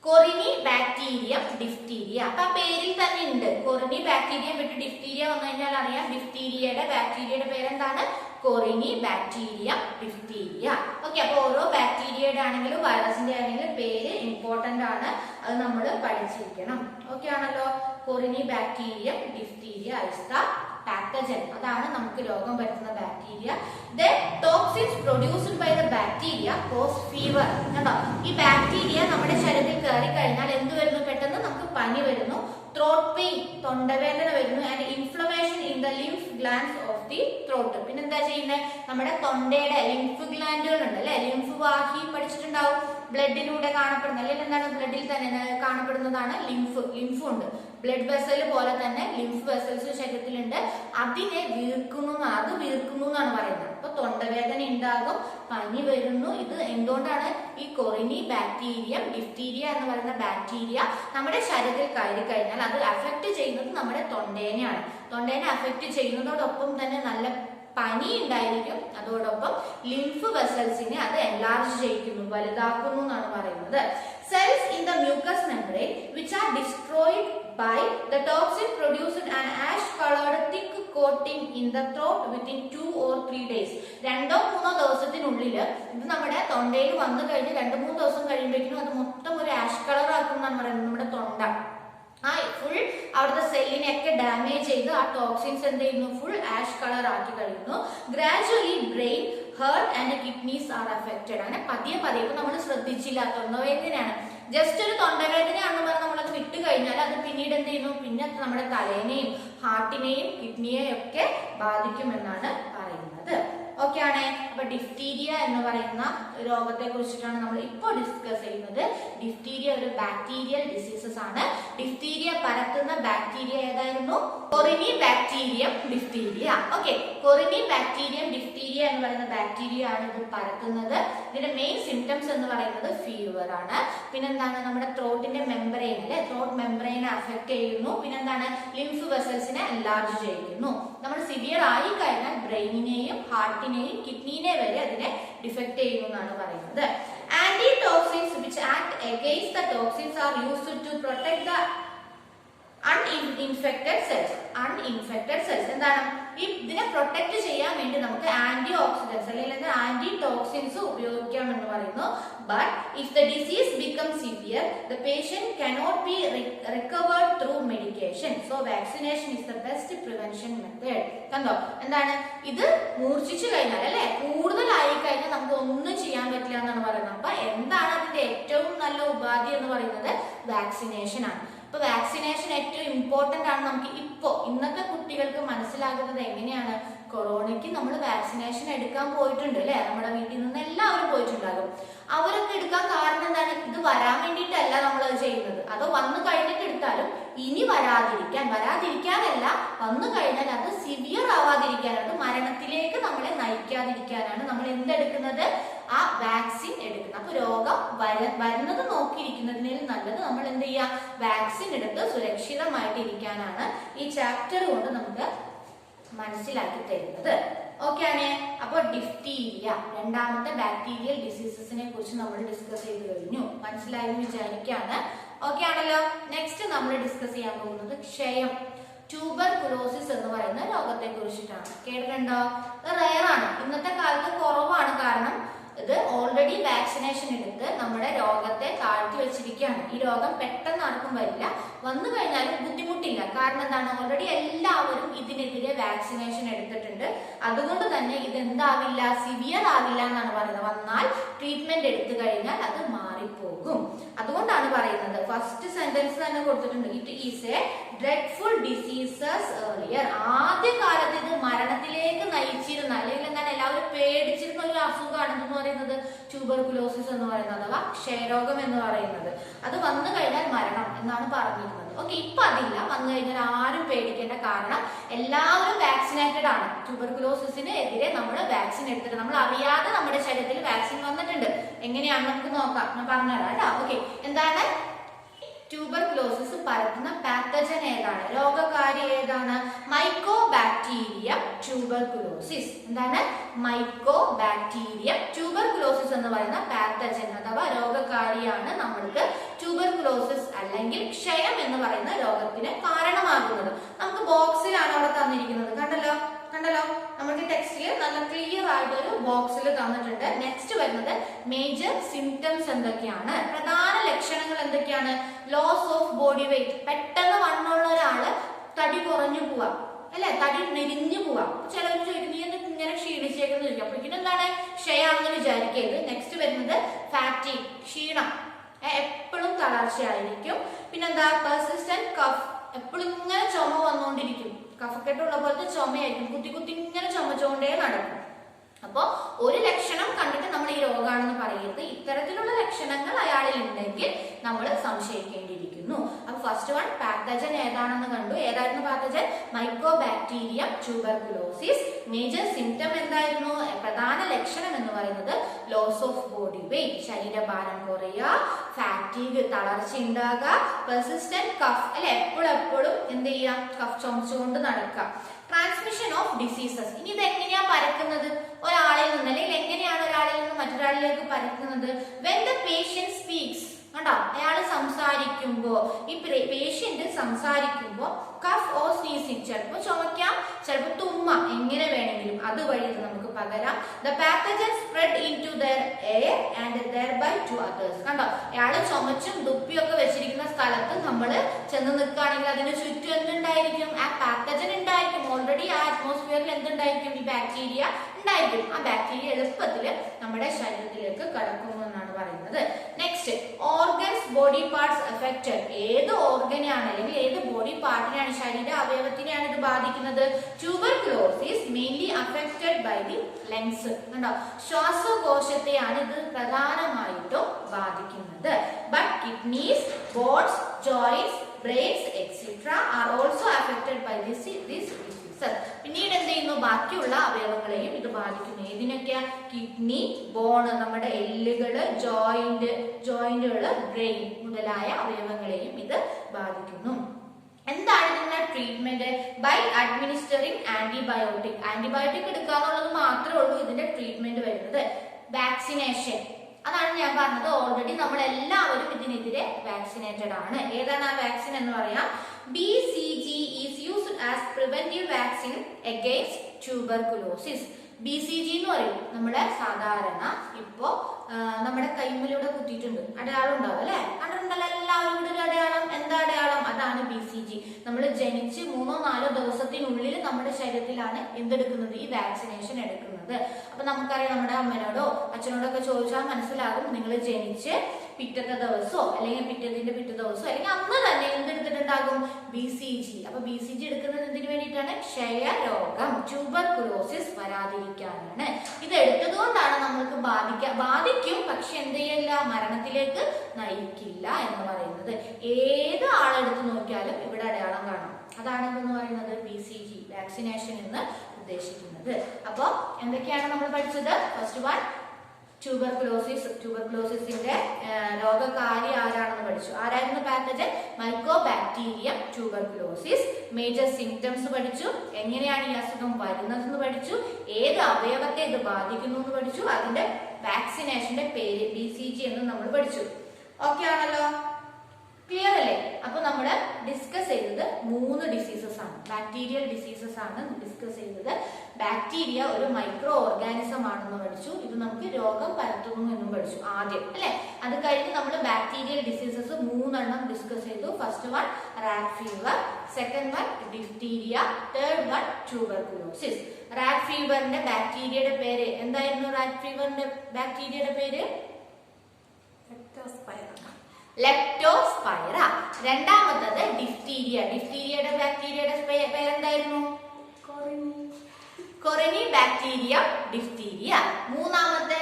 കൊറിനി ബാക്ടീരിയം ഡിഫ്തീരിയ. അപ്പൊ ആ പേരിൽ തന്നെ ഉണ്ട്. കൊറിനി ബാക്ടീരിയം വിട്ട് ഡിഫ്തീരിയ വന്നു കഴിഞ്ഞാൽ അറിയാം ഡിഫ്തീരിയയുടെ ബാക്ടീരിയയുടെ പേരെന്താണ്? കൊറിനി ബാക്ടീരിയം ഡിഫ്തീരിയ. ഓക്കെ. അപ്പൊ ഓരോ ബാക്ടീരിയയുടെ ആണെങ്കിലും വൈറസിന്റെ ആണെങ്കിലും പേര് ഇമ്പോർട്ടന്റ് ആണ്, അത് നമ്മൾ പഠിച്ചിരിക്കണം. ഓക്കെ ആണല്ലോ. Corynebacterium diphtheria is the pathogen. അതാണ് നമുക്ക് രോഗം വരുത്തുന്ന bacteria. The toxins produced by the bacteria cause fever. കണ്ടോ? ഈ ബാക്ടീരിയ നമ്മുടെ ശരീരത്തിൽ കയറി കഴിഞ്ഞാൽ എന്ത് വരുന്നു? പെട്ടെന്ന് നമുക്ക് പനി വരുന്നു, ത്രോട്ട് പെയിൻ തൊണ്ടവേദന വരുന്നു, and inflammation in the lymph glands of the throat. പിന്നെ എന്താ ചെയ്യുന്നത്? നമ്മുടെ തൊണ്ടയുടെ ലിംഫ് ഗ്ലാൻഡുകൾ ഉണ്ട് അല്ലെ, ലിംഫ് വാഹി പഠിച്ചിട്ടുണ്ടാവും, ബ്ലഡിലൂടെ കാണപ്പെടുന്ന അല്ലെങ്കിൽ എന്താണ് ബ്ലഡിൽ തന്നെ കാണപ്പെടുന്നതാണ് ലിംഫ് ഉണ്ട്. ബ്ലഡ് വെസൽ പോലെ തന്നെ ലിംഫ് വെസൽസ് ശരീരത്തിലുണ്ട്. അതിനെ വീർക്കുന്നു എന്നാണ് പറയുന്നത്. അപ്പൊ തൊണ്ടവേദന ഉണ്ടാകും, പനി വരുന്നു. ഇത് എന്തുകൊണ്ടാണ്? ഈ കൊറിനി ബാക്ടീരിയം ഡിഫ്തീരിയ എന്ന് പറയുന്ന ബാക്ടീരിയ നമ്മുടെ ശരീരത്തിൽ കയറി കഴിഞ്ഞാൽ അത് അഫക്ട് ചെയ്യുന്നത് നമ്മുടെ തൊണ്ടേനെയാണ്. തൊണ്ടേനെ അഫക്ട് ചെയ്യുന്നതോടൊപ്പം തന്നെ നല്ല പനി ഉണ്ടായിരിക്കും. അതോടൊപ്പം ലിംഫ് വെസൽസിനെ അത് എൻലാർജ് ചെയ്യിക്കുന്നു, വലുതാക്കുന്നു എന്നാണ് പറയുന്നത്. Cells in the mucous membrane which are destroyed by the toxin produced an ash-colored thick coating in the throat within 2 or 3 days. 2-3 ദിവസത്തിനുള്ളിൽ ഇത് നമ്മുടെ തൊണ്ടയിൽ വന്നു കഴിഞ്ഞ് 2-3 ദിവസം കഴിയുമ്പോഴേക്കും അത് മൊത്തം ഒരു ആഷ് കളർ ആക്കും എന്നാണ് പറയുന്നത്. നമ്മുടെ തൊണ്ട ആ ഫുൾ അവിടുത്തെ സെല്ലിനെയൊക്കെ ഡാമേജ് ചെയ്ത് ആ ടോക്സിൻസ് എന്ത് ചെയ്യുന്നു? ഫുൾ ആഷ് കളർ ആക്കി കഴിയുന്നു. Gradually brain, heart and kidneys are affected. അങ്ങനെ പതിയെ ഇപ്പൊ നമ്മൾ ശ്രദ്ധിച്ചില്ല, തൊണ്ടവേദനയാണ്, ജസ്റ്റ് ഒരു തൊണ്ടവേദനയാണെന്ന് പറഞ്ഞാൽ നമ്മളത് വിട്ടു കഴിഞ്ഞാൽ അത് പിന്നീട് എന്ത് ചെയ്യുന്നു? പിന്നെ നമ്മുടെ തലേനെയും ഹാർട്ടിനെയും കിഡ്നിയെയും ഒക്കെ ബാധിക്കുമെന്നാണ് പറയുന്നത്. ഓക്കെ ആണ്. അപ്പൊ ഡിഫ്തീരിയ എന്ന് പറയുന്ന രോഗത്തെ കുറിച്ചിട്ടാണ് നമ്മൾ ഇപ്പോൾ ഡിസ്കസ് ചെയ്യുന്നത്. ഡിഫ്തീരിയ ഒരു ബാക്ടീരിയൽ ഡിസീസസ് ആണ്. ഡിഫ്തീരിയ പരത്തുന്ന ബാക്ടീരിയ ഏതായിരുന്നു? Corynebacterium diphtheria. Okay. Corynebacterium diphtheria എന്ന് പറയുന്ന ബാക്ടീരിയ ആണ് ഇത് പരത്തുന്നത്. ഇതിന്റെ മെയിൻ സിംറ്റംസ് എന്ന് പറയുന്നത് ഫീവർ ആണ്. പിന്നെന്താണ്? നമ്മുടെ ത്രോട്ടിന്റെ മെംബ്രെയിൻ അല്ലെ, ത്രോട്ട് മെംബ്രെയിനെ അഫക്ട് ചെയ്യുന്നു. പിന്നെന്താണ്? ലിംഫ് വെസൽസിനെ എൻലാർജ് ചെയ്യുന്നു. നമ്മൾ സിവിയർ ആയി കഴിഞ്ഞാൽ ബ്രെയിനിനെയും ഹാർട്ടിനെയും കിഡ്നിനെ വരെ അതിനെ ഡിഫക്ട് ചെയ്യുന്നു എന്നാണ് പറയുന്നത്. Antitoxins which act against the toxins are used to protect the uninfected cells. എന്താണ്? ഇതിനെ പ്രൊട്ടക്ട് ചെയ്യാൻ വേണ്ടി നമുക്ക് ആന്റി ഓക്സിഡൻസ് അല്ലെങ്കിൽ ആന്റി ടോക്സിൻസ് ഉപയോഗിക്കാം എന്ന് പറയുന്നു. But if the disease become severe the patient cannot be recovered through medication, so vaccination is the best prevention method. കണ്ടോ? എന്താണ്? ഇത് മൂർച്ഛിച്ചു കഴിഞ്ഞാൽ അല്ലെ, കൂടുതലായി കഴിഞ്ഞാൽ നമുക്ക് ഒന്നും ചെയ്യാൻ പറ്റില്ല എന്നാണ് പറയുന്നത്. അപ്പൊ എന്താണ് അതിന്റെ ഏറ്റവും നല്ല ഉപാധി എന്ന് പറയുന്നത്? വാക്സിനേഷൻ ആണ്. അപ്പൊ വാക്സിനേഷൻ ഏറ്റവും ഇമ്പോർട്ടന്റ് ആണ്. നമുക്ക് ഇന്നത്തെ കുട്ടികൾക്ക് മനസ്സിലാകുന്നത് എങ്ങനെയാണ്? കൊറോണയ്ക്ക് നമ്മൾ വാക്സിനേഷൻ എടുക്കാൻ പോയിട്ടുണ്ട് അല്ലെ, നമ്മുടെ വീട്ടിൽ നിന്ന് എല്ലാവരും പോയിട്ടുണ്ടാകും. അവരൊക്കെ എടുക്കാൻ കാരണം എന്താണ്? ഇത് വരാൻ വേണ്ടിയിട്ടല്ല നമ്മൾ അത് ചെയ്യുന്നത്. അതോ വന്നു കഴിഞ്ഞിട്ട് എടുത്താലും ഇനി വരാതിരിക്കാനല്ല, വന്നു കഴിഞ്ഞാൽ അത് സിവിയർ ആവാതിരിക്കാനാണ്, മരണത്തിലേക്ക് നമ്മളെ നയിക്കാതിരിക്കാനാണ് നമ്മൾ എന്തെടുക്കുന്നത്? ആ വാക്സിൻ എടുക്കുന്നത്. അപ്പൊ രോഗം വരുന്നത് നോക്കിയിരിക്കുന്നതിനേൽ നല്ലത് നമ്മൾ എന്ത് ചെയ്യുക? വാക്സിൻ എടുത്ത് സുരക്ഷിതമായിട്ട് ഇരിക്കാനാണ് ഈ ചാപ്റ്റർ കൊണ്ട് നമുക്ക് മനസ്സിലാക്കി തരുന്നത്. ഓക്കെ ആണ്. അപ്പൊ ഡിഫ്തീരിയ രണ്ടാമത്തെ ബാക്ടീരിയൽ ഡിസീസസിനെ കുറിച്ച് നമ്മൾ ഡിസ്കസ് ചെയ്ത് കഴിഞ്ഞു. മനസ്സിലായെന്ന് വിചാരിക്കാണ്. ഓക്കെ ആണല്ലോ. നെക്സ്റ്റ് നമ്മൾ ഡിസ്കസ് ചെയ്യാൻ പോകുന്നത് ക്ഷയം, ട്യൂബർകുലോസിസ് എന്ന് പറയുന്ന രോഗത്തെ കുറിച്ചിട്ടാണ്. കേട്ടിട്ടുണ്ടോ? ഇത് റെയർ ആണ്, ഇന്നത്തെ കാലത്ത് കുറവാണ്. കാരണം ഇത് ഓൾറെഡി വാക്സിനേഷൻ എടുത്ത് നമ്മുടെ രോഗത്തെ താഴ്ത്തി വെച്ചിരിക്കുകയാണ്. ഈ രോഗം പെട്ടെന്ന് ആർക്കും വരില്ല, വന്നു കഴിഞ്ഞാലും ബുദ്ധിമുട്ടില്ല. കാരണം എന്താണ്? ഓൾറെഡി എല്ലാവരും ഇതിനെതിരെ വാക്സിനേഷൻ എടുത്തിട്ടുണ്ട്. അതുകൊണ്ട് തന്നെ ഇതെന്താവില്ല? സിവിയർ ആവില്ല എന്നാണ് പറയുന്നത്. വന്നാൽ ട്രീറ്റ്മെന്റ് എടുത്തു കഴിഞ്ഞാൽ അത് മാറിപ്പോകും. ഫസ്റ്റ് സെന്റൻസ് തന്നെ കൊടുത്തിട്ടുണ്ട്. It is A dreadful diseases earlier. ആദ്യ കാലത്ത് ഇത് മരണത്തിലേക്ക് നയിച്ചിരുന്ന അല്ലെങ്കിൽ എന്താണ് എല്ലാവരും പേടിച്ചിരുന്ന ഒരു അസുഖമാണെന്ന് പറയുന്നത് ട്യൂബർകുലോസിസ് എന്ന് പറയുന്നത് അഥവാ ക്ഷയരോഗം എന്ന് പറയുന്നത്. അത് വന്നു കഴിഞ്ഞാൽ മരണം എന്നാണ് പറഞ്ഞിരുന്നത്. ഓക്കെ, ഇപ്പൊ അതില്ല. വന്നു കഴിഞ്ഞാൽ ആരും പേടിക്കേണ്ട, കാരണം എല്ലാവരും വാക്സിനേറ്റഡ് ആണ്. ട്യൂബർകുലോസിന് എതിരെ നമ്മൾ വാക്സിൻ എടുത്തിട്ട് നമ്മൾ അറിയാതെ നമ്മുടെ ശരീരത്തിൽ വാക്സിൻ വന്നിട്ടുണ്ട്. എങ്ങനെയാണ് നമുക്ക് നോക്കാം, ഞാൻ പറഞ്ഞുതരാം കേട്ടോ. ഓക്കെ, എന്താണ് ട്യൂബർകുലോസിസ് പരത്തുന്ന പാത്തജൻ ഏതാണ്? രോഗകാരി ഏതാണ്? Mycobacterium tuberculosis. എന്താണ്? മൈക്കോബാക്ടീരിയം ട്യൂബർകുലോസിസ് എന്ന് പറയുന്ന പാത്തജൻ അഥവാ രോഗകാരിയാണ് നമ്മൾക്ക് ട്യൂബർകുലോസിസ് അല്ലെങ്കിൽ ക്ഷയം എന്ന് പറയുന്ന രോഗത്തിന് കാരണമാകുന്നത്. നമുക്ക് ബോക്സിലാണ് അവിടെ തന്നിരിക്കുന്നത്. കണ്ടല്ലോ നമുക്ക് ടെക്സ്റ്റിൽ നല്ല ക്ലിയർ ആയിട്ടൊരു ബോക്സിൽ തന്നിട്ടുണ്ട്. നെക്സ്റ്റ് വരുന്നത് മേജർ സിംറ്റംസ് എന്തൊക്കെയാണ്, പ്രധാന ലക്ഷണങ്ങൾ എന്തൊക്കെയാണ്? Loss of body weight. പെട്ടെന്ന് വണ്ണമുള്ള ഒരാള് തടി കുറഞ്ഞു പോവാ അല്ലെ, തടി മെലിഞ്ഞു പോവാ. ചിലവർ ചോദിക്കും നീ എന്ത് ഇങ്ങനെ ക്ഷീണിച്ചേക്കെന്ന് ചോദിക്കും. അപ്പോഴേക്കും എന്താണ്? ക്ഷയാണെന്ന് വിചാരിക്കരുത്. നെക്സ്റ്റ് വരുന്നത് ഫാറ്റിഗ്, ക്ഷീണം, എപ്പോഴും തളർച്ചയായിരിക്കും. പിന്നെന്താ? പെർസിസ്റ്റന്റ് കഫ്, എപ്പോഴും ഇങ്ങനെ ചുമ വന്നുകൊണ്ടിരിക്കും. കഫക്കെട്ടുള്ള പോലത്തെ ചുമയായിരിക്കും, കുത്തി കുത്തി ഇങ്ങനെ ചുമച്ചുകൊണ്ടേ നടക്കും. അപ്പൊ ഒരു ലക്ഷണം കണ്ടിട്ട് നമ്മൾ ഈ രോഗാണെന്ന് പറയരുത്. ഇത്തരത്തിലുള്ള ലക്ഷണങ്ങൾ അയാളിൽ ഉണ്ടെങ്കിൽ നമ്മൾ സംശയിക്കേണ്ടിയിരിക്കുന്നു. അപ്പൊ ഫസ്റ്റ് വൺ പാത്തജൻ ഏതാണെന്ന് കണ്ടു. ഏതായിരുന്നു pathogen? Mycobacterium tuberculosis. Major symptom എന്തായിരുന്നു? പ്രധാന ലക്ഷണം എന്ന് പറയുന്നത് ലോസ് ഓഫ് ബോഡി വെയിറ്റ്, ശരീരഭാരം കുറയുക, ഫാറ്റീഗ്, തളർച്ച ഉണ്ടാകുക, പെർസിസ്റ്റന്റ് കഫ് അല്ലെ, എപ്പോഴും എന്ത് ചെയ്യാം? കഫ് ചുമച്ചുകൊണ്ട് നടക്കുക. Transmission of diseases. ഇനി ഇത് എങ്ങനെയാ പരക്കുന്നത്? ഒരാളിൽ നിന്ന് അല്ലെങ്കിൽ എങ്ങനെയാണ് ഒരാളിൽ നിന്ന് മറ്റൊരാളിലേക്ക് പരക്കുന്നത്? When the patient speaks. കണ്ടോ, അയാൾ സംസാരിക്കുമ്പോ, ഈ പേഷ്യന്റ് സംസാരിക്കുമ്പോ കഫ് ഓർ സ്നീസിങ്, ചിലപ്പോൾ ചുമക്കാം, ചിലപ്പോൾ തുമ്മ, എങ്ങനെ വേണമെങ്കിലും അതുവഴി ഇത് നമുക്ക് പകരാം. The pathogen spread into their air and thereby to others. കണ്ടോ, അയാള് ചുമച്ചും തുപ്പിയൊക്കെ വെച്ചിരിക്കുന്ന സ്ഥലത്ത് നമ്മൾ ചെന്ന് നിൽക്കുകയാണെങ്കിൽ അതിന് ചുറ്റും എന്തുണ്ടായിരിക്കും? ആ പാത്തജൻ ഉണ്ടായിരിക്കും. ഓൾറെഡി ആ അറ്റ്മോസ്ഫിയറിൽ എന്തുണ്ടായിരിക്കും? ഈ ബാക്ടീരിയ ഉണ്ടായിരിക്കും. ആ ബാക്ടീരിയ എളുപ്പത്തിൽ നമ്മുടെ ശരീരത്തിലേക്ക് കടക്കുന്നു എന്നാണ് പറയുന്നത്. Next, organs, body parts affected. ഏത് ഓർഗനെയാണ് അല്ലെങ്കിൽ ഏത് ബോഡി പാർട്ടിനെയാണ്, ശരീര അവയവത്തിനെയാണ് ഇത് ബാധിക്കുന്നത്? Tuberculosis mainly affected by the lungs. കണ്ടോ, ശ്വാസകോശത്തെയാണ് ഇത് പ്രധാനമായിട്ടും ബാധിക്കുന്നത്. But kidneys, bones, joints, brains etcetera are also affected by this disease. പിന്നീട് എന്ത് ചെയ്യുന്നു? ബാക്കിയുള്ള അവയവങ്ങളെയും ഇത് ബാധിക്കുന്നു. ഏതിനൊക്കെയാ? കിഡ്നി, ബോൺ, നമ്മുടെ എല്ലുകള്, ജോയിന്റുകള്, ബ്രെയിൻ മുതലായ അവയവങ്ങളെയും ഇത് ബാധിക്കുന്നു. എന്താണ് ഇതിന്റെ treatment? By administering antibiotic. Antibiotic എടുക്കുക എന്നുള്ളത് മാത്രമേ ഉള്ളൂ ഇതിന്റെ ട്രീറ്റ്മെന്റ് വരുന്നത്. വാക്സിനേഷൻ, അതാണ് ഞാൻ പറഞ്ഞത്. ഓൾറെഡി നമ്മൾ എല്ലാവരും ഇതിനെതിരെ വാക്സിനേറ്റഡ് ആണ്. ഏതാണ് ആ വാക്സിൻ എന്ന് പറയാം? BCG is used as preventive vaccine against tuberculosis. BCG എന്ന് പറയും. നമ്മുടെ സാധാരണ ഇപ്പോ നമ്മുടെ കൈമലൂടെ കുത്തിയിട്ടുണ്ട്, അടയാളം ഉണ്ടാവും അല്ലെ, കണ്ടിട്ടുണ്ടല്ലോ എല്ലാവരും ഇവിടെ ഒരു അടയാളം. എന്താ അടയാളം? അതാണ് BCG. നമ്മൾ ജനിച്ച് 3-4 ദിവസത്തിനുള്ളിൽ നമ്മുടെ ശരീരത്തിലാണ് എന്തെടുക്കുന്നത്? ഈ വാക്സിനേഷൻ എടുക്കുന്നത്. അപ്പൊ നമുക്കറിയാം, നമ്മുടെ അമ്മനോടോ അച്ഛനോടോ ഒക്കെ ചോദിച്ചാൽ മനസ്സിലാകും, നിങ്ങൾ ജനിച്ച് പിറ്റത്തെ ദിവസമോ അല്ലെങ്കിൽ പിറ്റേ ദിവസമോ അല്ലെങ്കിൽ അന്ന് തന്നെ എന്തെടുത്തിട്ടുണ്ടാകും? BCG. അപ്പൊ BCG എടുക്കുന്നത് എന്തിനു വേണ്ടിയിട്ടാണ്? ക്ഷയരോഗം, ട്യൂബർകുലോസിസ് വരാതിരിക്കാനാണ്. ഇത് എടുത്തത് കൊണ്ടാണ് നമ്മൾക്ക് ബാധിക്കും, പക്ഷെ എന്ത് ചെയ്യില്ല? മരണത്തിലേക്ക് നയിക്കില്ല എന്ന് പറയുന്നത്. ഏത് ആളെടുത്ത് നോക്കിയാലും ഇവിടെ അടയാളം കാണാം. അതാണ് എന്ന് പറയുന്നത് BCG, വാക്സിനേഷൻ എന്ന് ഉദ്ദേശിക്കുന്നത്. അപ്പൊ എന്തൊക്കെയാണ് നമ്മൾ പഠിച്ചത്? ഫസ്റ്റ് വൺ ട്യൂബർകുലോസിന്റെ രോഗകാരി ആരാണെന്ന് പഠിച്ചു. ആരായിരുന്നു pathogen? Mycobacterium tuberculosis. Major symptoms പഠിച്ചു. എങ്ങനെയാണ് ഈ അസുഖം വരുന്നതെന്ന് പഠിച്ചു. ഏത് അവയവത്തെ ഇത് ബാധിക്കുന്നു എന്ന് പഠിച്ചു. അതിന്റെ വാക്സിനേഷന്റെ പേര് BCG എന്ന് നമ്മൾ പഠിച്ചു. ഓക്കെ ആണല്ലോ? ക്ലിയർ അല്ലേ? അപ്പൊ നമ്മൾ ഡിസ്കസ് ചെയ്തത് 3 ഡിസീസസ് ആണ്. ബാക്ടീരിയൽ ഡിസീസസ് ആണ് ഡിസ്കസ് ചെയ്തത്. ബാക്ടീരിയ ഒരു മൈക്രോ ഓർഗാനിസം ആണെന്ന് പഠിച്ചു. ഇത് നമുക്ക് രോഗം പരത്തുന്നു എന്നും പഠിച്ചു ആദ്യം അല്ലെ. അത് കഴിഞ്ഞ് നമ്മൾ ബാക്ടീരിയൽ ഡിസീസസ് 3 ഡിസ്കസ് ചെയ്തു. First one rat fever, second one diphtheria, third one tuberculosis. Rat ഫീവറിന്റെ ബാക്ടീരിയയുടെ പേര് എന്തായിരുന്നു? റാറ്റ് ഫീവറിന്റെ ബാക്ടീരിയയുടെ പേര് ലെപ്റ്റോസ്പൈറ. രണ്ടാമത്തത് ഡിഫ്തീരിയ. ഡിഫ്തീരിയയുടെ ബാക്ടീരിയയുടെ പേരെന്തായിരുന്നു? കൊറിനി ബാക്ടീരിയ ഡിഫ്തീരിയ. മൂന്നാമത്തെ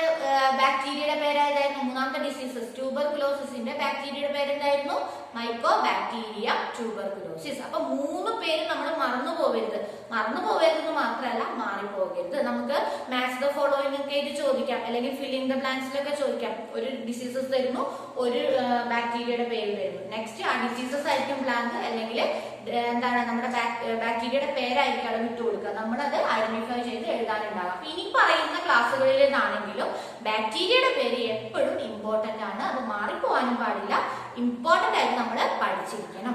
ബാക്ടീരിയയുടെ പേരേതായിരുന്നു? മൂന്നാമത്തെ ഡിസീസസ് ട്യൂബർകുലോസിന്റെ ബാക്ടീരിയയുടെ പേരെന്തായിരുന്നു? മൈക്കോ ബാക്ടീരിയ ട്യൂബർകുലോസിസ്. അപ്പൊ 3 പേര് നമ്മൾ മറന്നു പോകരുത് മാത്രമല്ല മാറിപ്പോകരുത്. നമുക്ക് മാച്ച് ദ ഫോളോയിങ് ഒക്കെ ഇത് ചോദിക്കാം, അല്ലെങ്കിൽ ഫില്ലിംഗ് ദ ബ്ലാങ്ക്സിലൊക്കെ ചോദിക്കാം. ഒരു ഡിസീസസ് തരുന്നു, ഒരു ബാക്ടീരിയയുടെ പേര് തരുന്നു. നെക്സ്റ്റ് ആ ഡിസീസസ് ആയിരിക്കും ബ്ലാങ്ക്, അല്ലെങ്കിൽ എന്താണ് നമ്മുടെ ബാക്ടീരിയയുടെ പേരായിരിക്കും അവിടെ വിട്ടു കൊടുക്കുക. നമ്മളത് ഐഡന്റിഫൈ ചെയ്ത് എഴുതാനുണ്ടാകും. അപ്പൊ ഇനി പറയുന്ന ക്ലാസ്സുകളിൽ നിന്നാണെങ്കിലും ബാക്ടീരിയയുടെ പേര് എപ്പോഴും ഇമ്പോർട്ടന്റ് ആണ്. അത് മാറിപ്പോവാനും പാടില്ല. ഇമ്പോർട്ടന്റ് ആയിട്ട് നമ്മൾ പഠിച്ചിരിക്കണം.